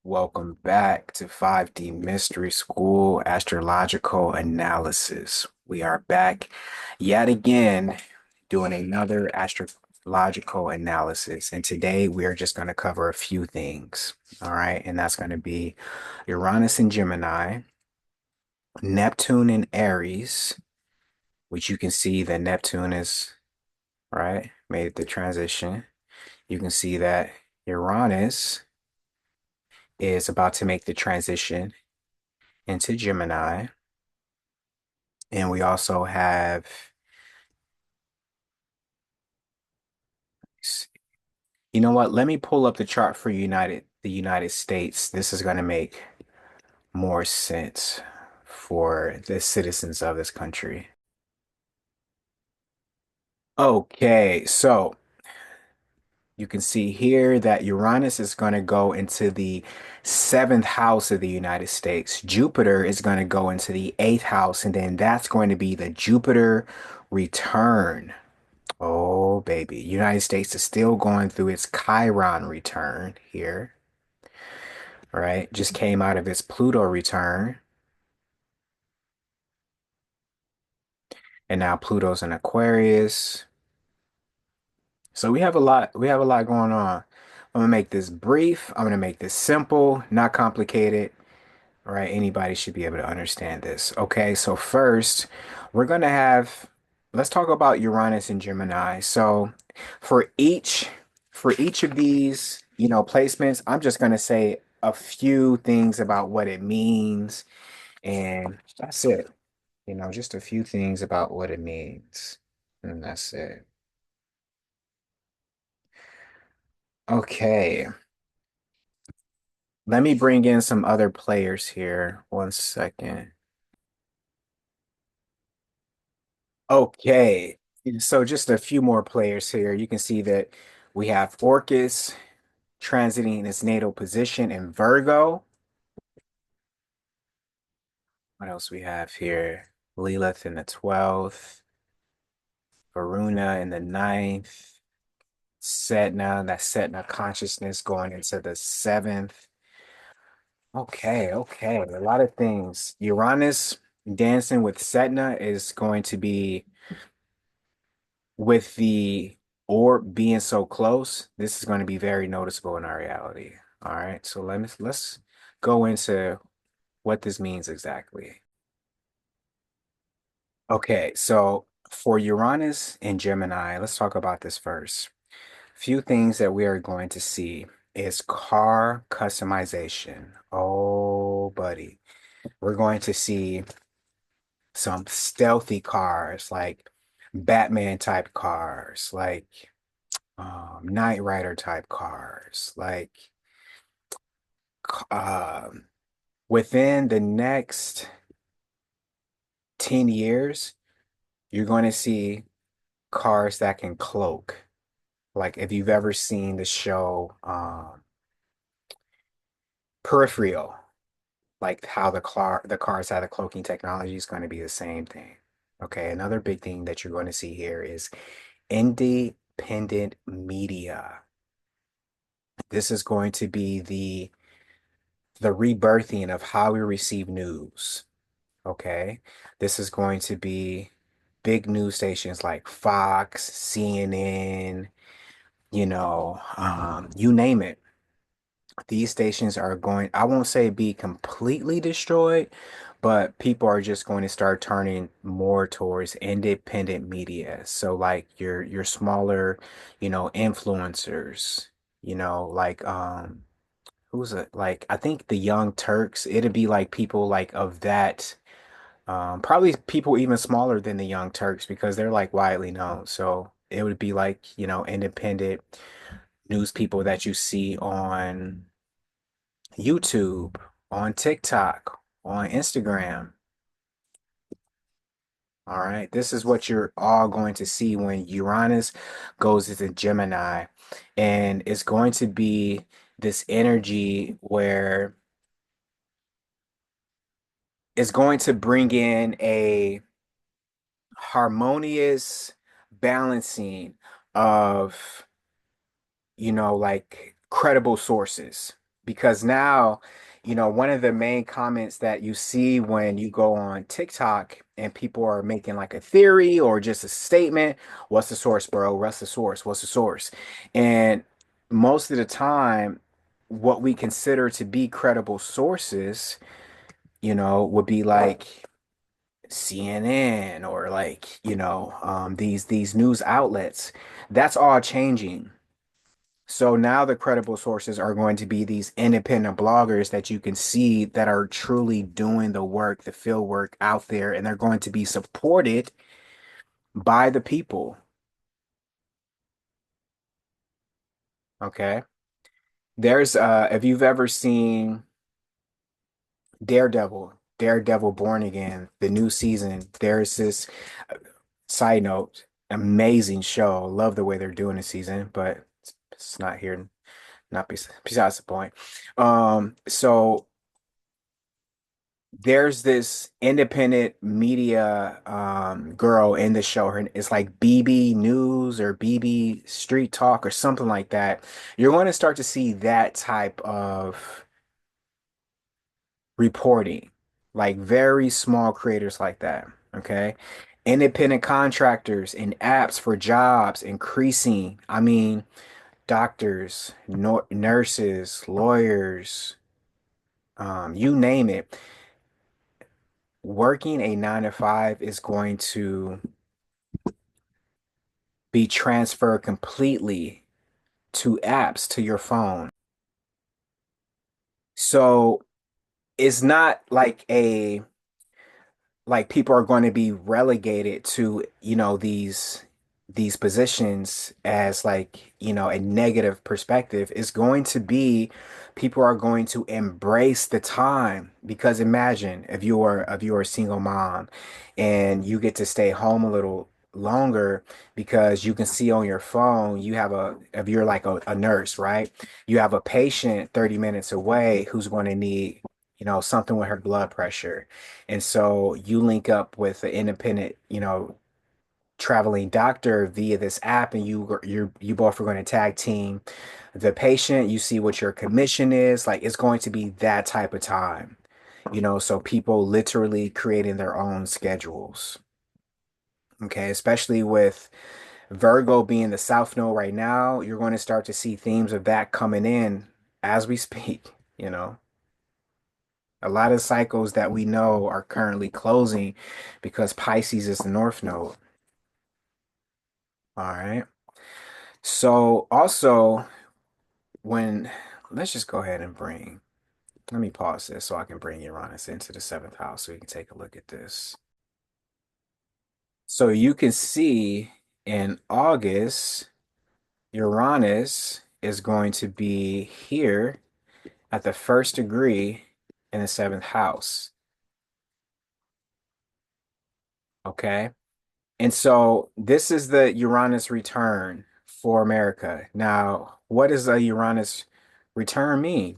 Welcome back to 5D Mystery School Astrological Analysis. We are back yet again doing another astrological analysis. And today we are just going to cover a few things. All right. And that's going to be Uranus and Gemini, Neptune and Aries, which you can see that Neptune is, right, made the transition. You can see that Uranus is about to make the transition into Gemini. And we also have, you know what? Let me pull up the chart for the United States. This is going to make more sense for the citizens of this country. Okay, so you can see here that Uranus is going to go into the seventh house of the United States. Jupiter is going to go into the eighth house, and then that's going to be the Jupiter return. Oh, baby. United States is still going through its Chiron return here, right? Just came out of its Pluto return, and now Pluto's in Aquarius. So we have a lot going on. I'm gonna make this brief. I'm gonna make this simple, not complicated. All right, anybody should be able to understand this. Okay, so first, we're gonna have, let's talk about Uranus and Gemini. So for each for each of these, placements, I'm just gonna say a few things about what it means, and that's it. Just a few things about what it means, and that's it. Okay, let me bring in some other players here. One second. Okay, so just a few more players here. You can see that we have Orcus transiting its natal position in Virgo. What else we have here? Lilith in the 12th, Varuna in the ninth, that Setna consciousness going into the seventh. Okay, okay, a lot of things. Uranus dancing with Setna is going to be with the orb being so close, this is going to be very noticeable in our reality. All right, so let's go into what this means exactly. Okay, so for Uranus and Gemini, let's talk about this first. Few things that we are going to see is car customization. Oh, buddy. We're going to see some stealthy cars, like Batman type cars, like Knight Rider type cars. Like um, within the next 10 years, you're going to see cars that can cloak. Like if you've ever seen the show Peripheral, like how the cars have the cloaking technology is going to be the same thing. Okay, another big thing that you're going to see here is independent media. This is going to be the rebirthing of how we receive news. Okay. This is going to be big news stations like Fox, CNN, you name it. These stations are going, I won't say be completely destroyed, but people are just going to start turning more towards independent media. So like your smaller, influencers, like who's it? Like I think the Young Turks, it'd be like people like of that. Probably people even smaller than the Young Turks because they're like widely known. So it would be like, independent news people that you see on YouTube, on TikTok, on Instagram. All right. This is what you're all going to see when Uranus goes into Gemini. And it's going to be this energy where it's going to bring in a harmonious balancing of, like credible sources. because now, one of the main comments that you see when you go on TikTok and people are making like a theory or just a statement, what's the source, bro? What's the source? What's the source? And most of the time, what we consider to be credible sources, would be like CNN or like, these news outlets. That's all changing. So now the credible sources are going to be these independent bloggers that you can see that are truly doing the work, the field work out there, and they're going to be supported by the people. Okay. There's if you've ever seen Daredevil Born Again, the new season, there's this side note, amazing show. Love the way they're doing the season, but it's not here, not besides the point. So there's this independent media girl in the show. It's like BB News or BB Street Talk or something like that. You're going to start to see that type of reporting, like very small creators like that. Okay. Independent contractors and apps for jobs increasing. I mean, doctors, no nurses, lawyers, you name it. Working a 9 to 5 is going to be transferred completely to apps to your phone. So it's not like people are going to be relegated to, these positions as like, a negative perspective. Is going to be people are going to embrace the time because imagine if you're a single mom and you get to stay home a little longer because you can see on your phone you have if you're like a nurse, right? You have a patient 30 minutes away who's going to need, something with her blood pressure, and so you link up with an independent, traveling doctor via this app, and you both are going to tag team the patient. You see what your commission is. Like it's going to be that type of time, so people literally creating their own schedules. Okay, especially with Virgo being the South Node right now, you're going to start to see themes of that coming in as we speak, you know. A lot of cycles that we know are currently closing because Pisces is the North Node. All right. So also when let's just go ahead and let me pause this so I can bring Uranus into the seventh house so you can take a look at this. So you can see in August, Uranus is going to be here at the first degree in the seventh house. Okay. And so this is the Uranus return for America. Now, what does a Uranus return mean?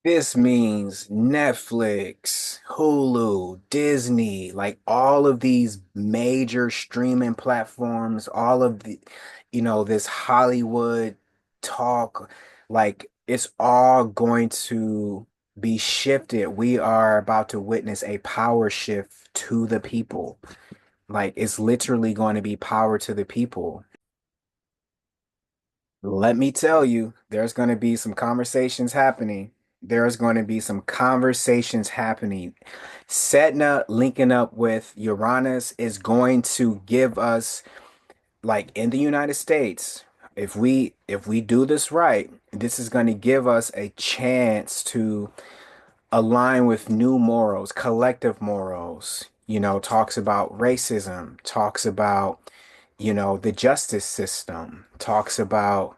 This means Netflix, Hulu, Disney, like all of these major streaming platforms, all of this Hollywood talk, like it's all going to be shifted. We are about to witness a power shift to the people. Like it's literally going to be power to the people. Let me tell you, there's going to be some conversations happening. There's going to be some conversations happening. Setting up, linking up with Uranus is going to give us, like in the United States, if we do this right, this is going to give us a chance to align with new morals, collective morals. Talks about racism, talks about, the justice system, talks about,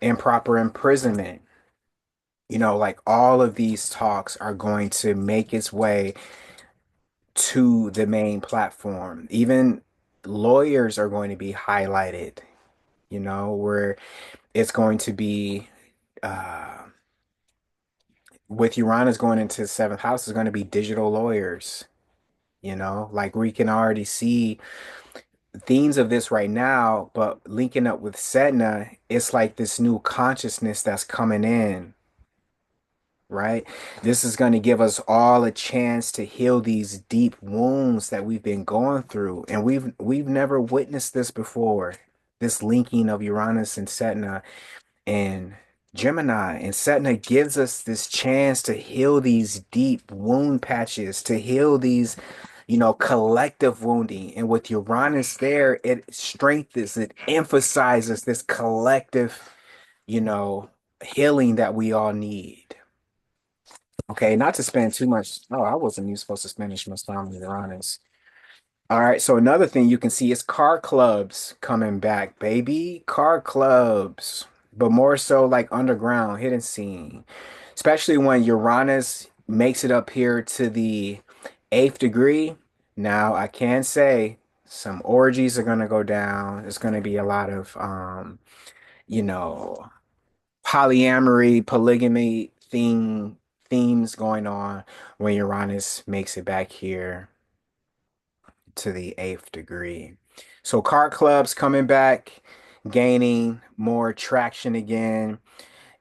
improper imprisonment. Like all of these talks are going to make its way to the main platform. Even lawyers are going to be highlighted, where it's going to be with Uranus going into the seventh house is going to be digital lawyers, like we can already see themes of this right now, but linking up with Sedna, it's like this new consciousness that's coming in, right? This is going to give us all a chance to heal these deep wounds that we've been going through, and we've never witnessed this before. This linking of Uranus and Sedna and Gemini and Setna gives us this chance to heal these deep wound patches, to heal these, collective wounding. And with Uranus there, it strengthens, it emphasizes this collective, you know, healing that we all need. Okay, not to spend too much. Oh, I wasn't even supposed to spend this much time with Uranus. All right, so another thing you can see is car clubs coming back, baby. Car clubs, but more so like underground, hidden scene. Especially when Uranus makes it up here to the eighth degree. Now, I can say some orgies are gonna go down. There's gonna be a lot of you know, polyamory, polygamy themes going on when Uranus makes it back here to the eighth degree. So card clubs coming back, gaining more traction again,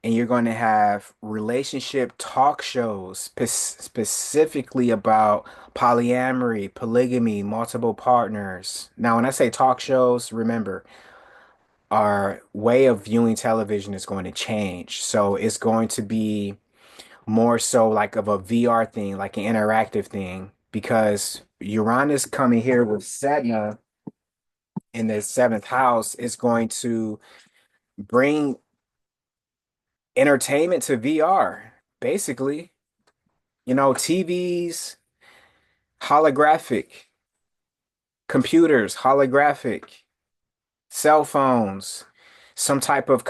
and you're going to have relationship talk shows specifically about polyamory, polygamy, multiple partners. Now, when I say talk shows, remember, our way of viewing television is going to change. So it's going to be more so like of a VR thing, like an interactive thing, because Uranus coming here with Saturn in the seventh house is going to bring entertainment to VR, basically. TVs, holographic, computers, holographic, cell phones, some type of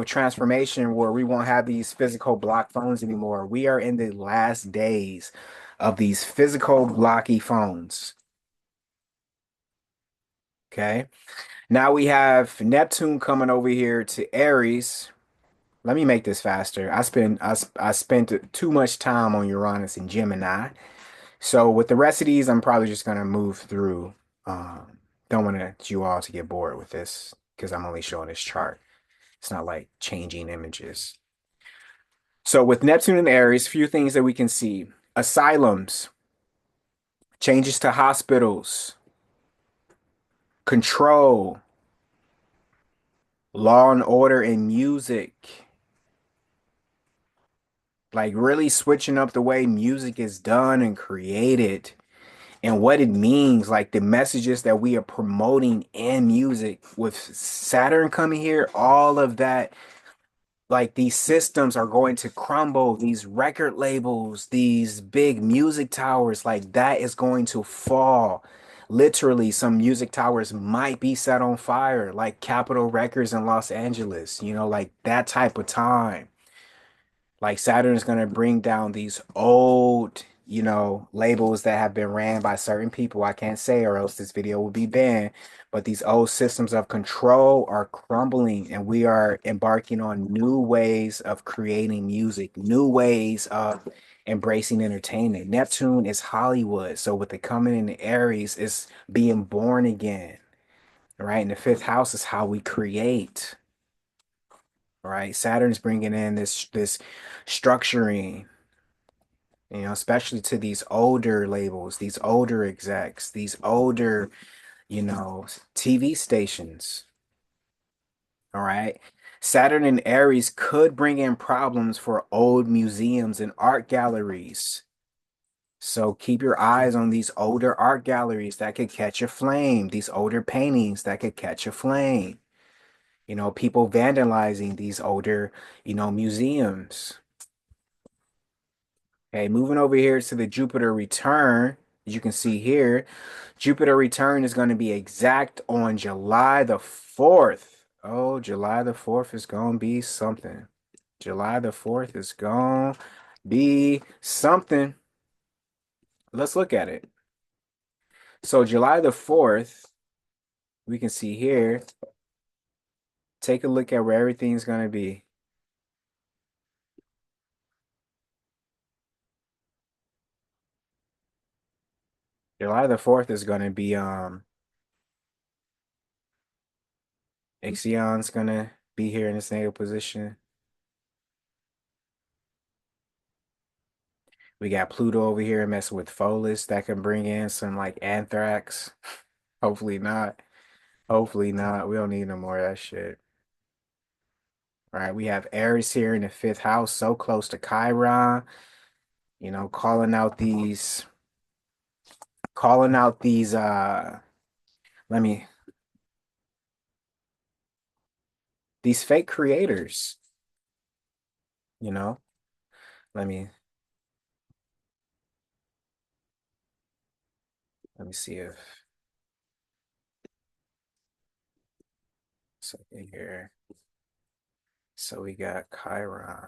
transformation where we won't have these physical block phones anymore. We are in the last days of these physical blocky phones. Okay. Now we have Neptune coming over here to Aries. Let me make this faster. I spent too much time on Uranus and Gemini. So with the rest of these, I'm probably just gonna move through. Don't want you all to get bored with this because I'm only showing this chart. It's not like changing images. So with Neptune and Aries, few things that we can see. Asylums, changes to hospitals, control, law and order in music, like really switching up the way music is done and created and what it means, like the messages that we are promoting in music. With Saturn coming here, all of that, like these systems are going to crumble, these record labels, these big music towers, like that is going to fall. Literally, some music towers might be set on fire, like Capitol Records in Los Angeles, like that type of time. Like Saturn is going to bring down these old, labels that have been ran by certain people. I can't say, or else this video will be banned. But these old systems of control are crumbling, and we are embarking on new ways of creating music, new ways of embracing entertainment. Neptune is Hollywood. So with the coming in Aries, it's being born again, right? And the fifth house is how we create, right? Saturn's bringing in this structuring, especially to these older labels, these older execs, these older, TV stations. All right. Saturn and Aries could bring in problems for old museums and art galleries. So keep your eyes on these older art galleries that could catch a flame, these older paintings that could catch a flame. People vandalizing these older, museums. Okay, moving over here to the Jupiter return, as you can see here, Jupiter return is going to be exact on July the 4th. Oh, July the 4th is going to be something. July the 4th is going to be something. Let's look at it. So July the 4th, we can see here, take a look at where everything's going to be. July the 4th is going to be Ixion's gonna be here in its natal position. We got Pluto over here messing with Pholus that can bring in some like anthrax. Hopefully not. Hopefully not. We don't need no more of that shit. All right, we have Aries here in the fifth house, so close to Chiron, calling out these let me these fake creators, you know. Let me let me see if something here. So we got Chiron.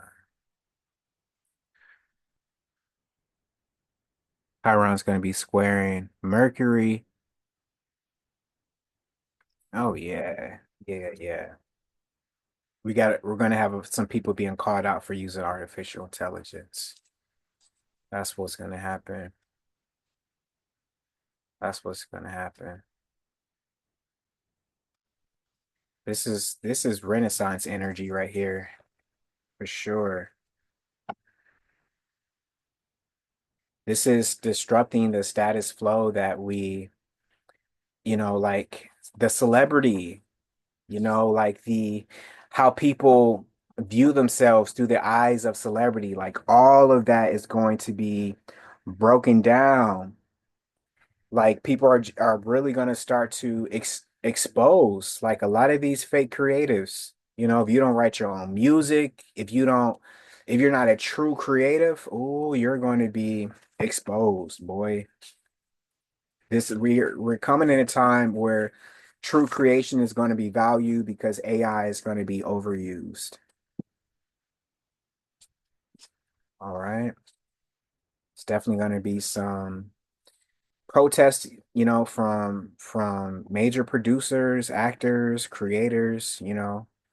Chiron's gonna be squaring Mercury. Oh yeah. Yeah, yeah. We're gonna have some people being called out for using artificial intelligence. That's what's gonna happen. That's what's gonna happen. This is Renaissance energy right here, for sure. This is disrupting the status flow that like the celebrity, like the how people view themselves through the eyes of celebrity. Like all of that is going to be broken down. Like people are really going to start to expose like a lot of these fake creatives. If you don't write your own music, if you're not a true creative, oh, you're going to be exposed, boy. We're coming in a time where true creation is going to be valued because AI is going to be overused. All right. It's definitely going to be some protest, from major producers, actors, creators,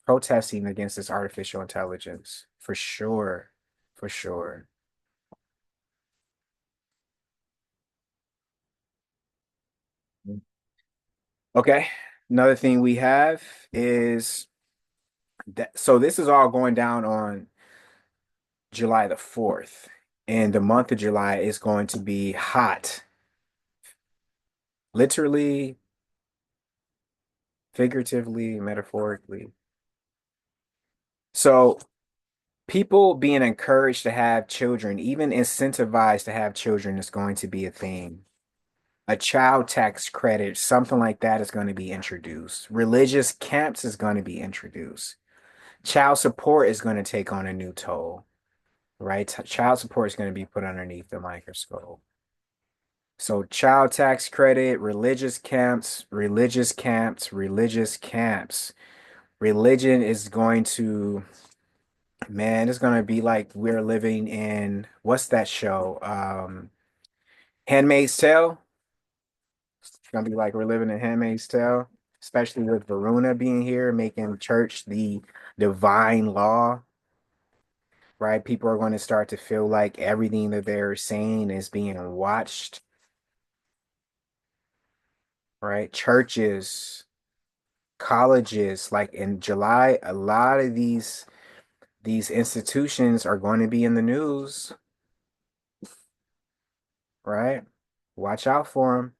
protesting against this artificial intelligence for sure. For sure. Okay. Another thing we have is that so this is all going down on July the 4th. And the month of July is going to be hot, literally, figuratively, metaphorically. So people being encouraged to have children, even incentivized to have children, is going to be a thing. A child tax credit, something like that is going to be introduced. Religious camps is going to be introduced. Child support is going to take on a new toll, right? Child support is going to be put underneath the microscope. So child tax credit, religious camps, religious camps, religious camps. Religion is going to, man, it's going to be like we're living in, what's that show? Handmaid's Tale. It's going to be like we're living in Handmaid's Tale, especially with Varuna being here, making church the divine law, right? People are going to start to feel like everything that they're saying is being watched, right? Churches, colleges, like in July, a lot of these institutions are going to be in the news, right? Watch out for them.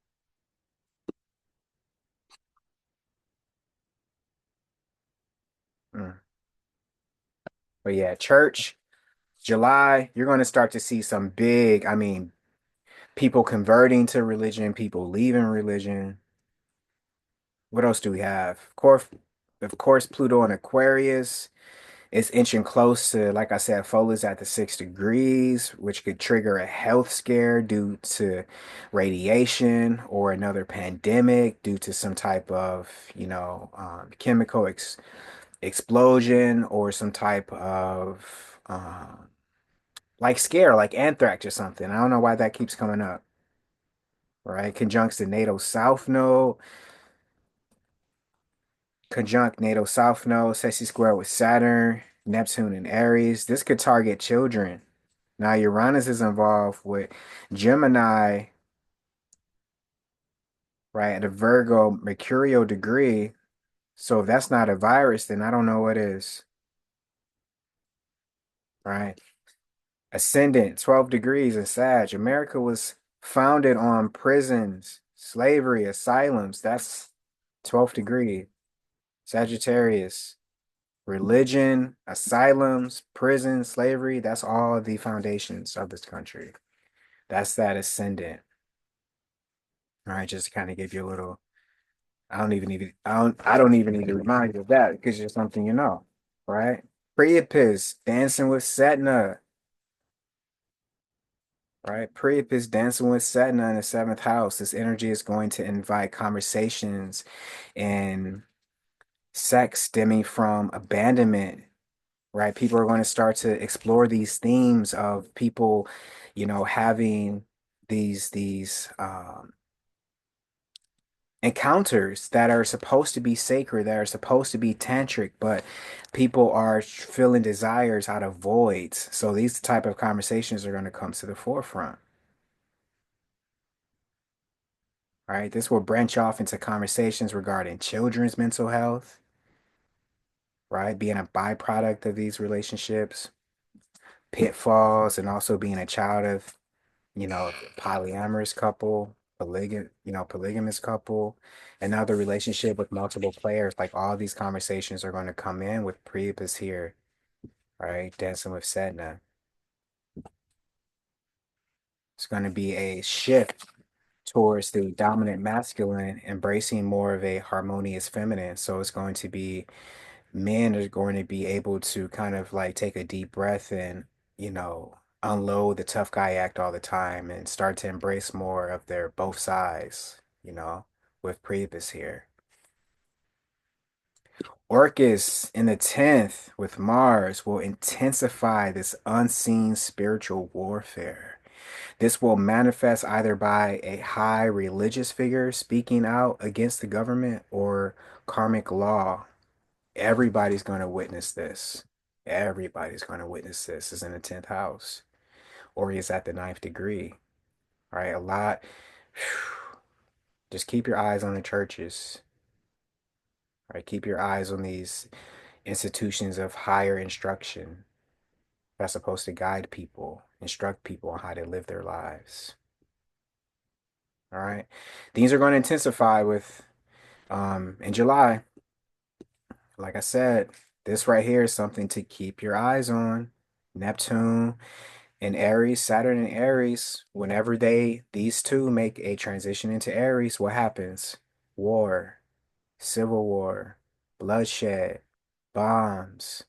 But yeah, church, July, you're going to start to see some big, I mean, people converting to religion, people leaving religion. What else do we have? Of course, Pluto and Aquarius. It's inching close to, like I said, Fola's at the 6 degrees, which could trigger a health scare due to radiation or another pandemic due to some type of, chemical explosion or some type of like scare, like anthrax or something. I don't know why that keeps coming up, right? Conjunct natal south node, sexy square with Saturn, Neptune, and Aries. This could target children. Now, Uranus is involved with Gemini, right, at a Virgo mercurial degree. So if that's not a virus, then I don't know what is, right? Ascendant, 12 degrees in Sag. America was founded on prisons, slavery, asylums. That's 12th degree. Sagittarius, religion, asylums, prison, slavery. That's all the foundations of this country. That's that ascendant. All right, just to kind of give you a little. I don't even need to remind you of that because it's something you know, right? Priapus, dancing with Setna, right? Priapus dancing with Setna in the seventh house. This energy is going to invite conversations and sex stemming from abandonment, right? People are going to start to explore these themes of people, having these encounters that are supposed to be sacred, that are supposed to be tantric, but people are feeling desires out of voids. So these type of conversations are going to come to the forefront, right? This will branch off into conversations regarding children's mental health, right? Being a byproduct of these relationships, pitfalls, and also being a child of polyamorous couple, polygamous couple, another relationship with multiple players. Like all these conversations are going to come in with Priapus here, right? Dancing with Sedna. It's going to be a shift towards the dominant masculine, embracing more of a harmonious feminine. So it's going to be men are going to be able to kind of like take a deep breath and, unload the tough guy act all the time and start to embrace more of their both sides, with Priebus here. Orcus in the 10th with Mars will intensify this unseen spiritual warfare. This will manifest either by a high religious figure speaking out against the government or karmic law. Everybody's going to witness this. Everybody's going to witness this. Is in the 10th house, or he's at the ninth degree. All right, a lot. Just keep your eyes on the churches. All right, keep your eyes on these institutions of higher instruction that's supposed to guide people, instruct people on how to live their lives. All right, these are going to intensify with in July. Like I said, this right here is something to keep your eyes on. Neptune in Aries, Saturn in Aries, whenever these two make a transition into Aries, what happens? War, civil war, bloodshed, bombs,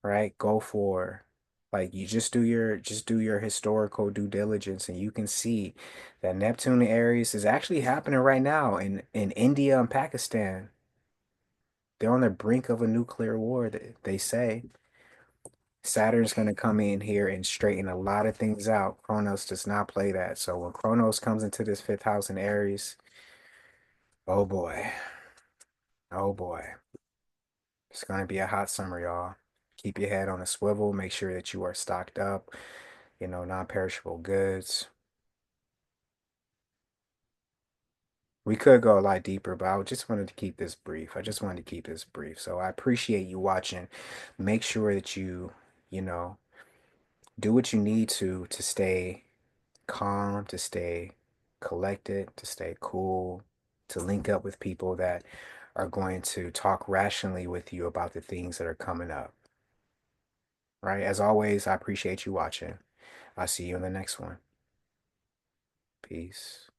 right? Go for like you just do your historical due diligence and you can see that Neptune in Aries is actually happening right now in India and Pakistan. They're on the brink of a nuclear war, they say. Saturn's going to come in here and straighten a lot of things out. Chronos does not play that. So when Chronos comes into this fifth house in Aries, oh boy, oh boy, it's going to be a hot summer, y'all. Keep your head on a swivel. Make sure that you are stocked up, non-perishable goods. We could go a lot deeper, but I just wanted to keep this brief. I just wanted to keep this brief. So I appreciate you watching. Make sure that you know, do what you need to stay calm, to stay collected, to stay cool, to link up with people that are going to talk rationally with you about the things that are coming up. Right? As always, I appreciate you watching. I'll see you in the next one. Peace.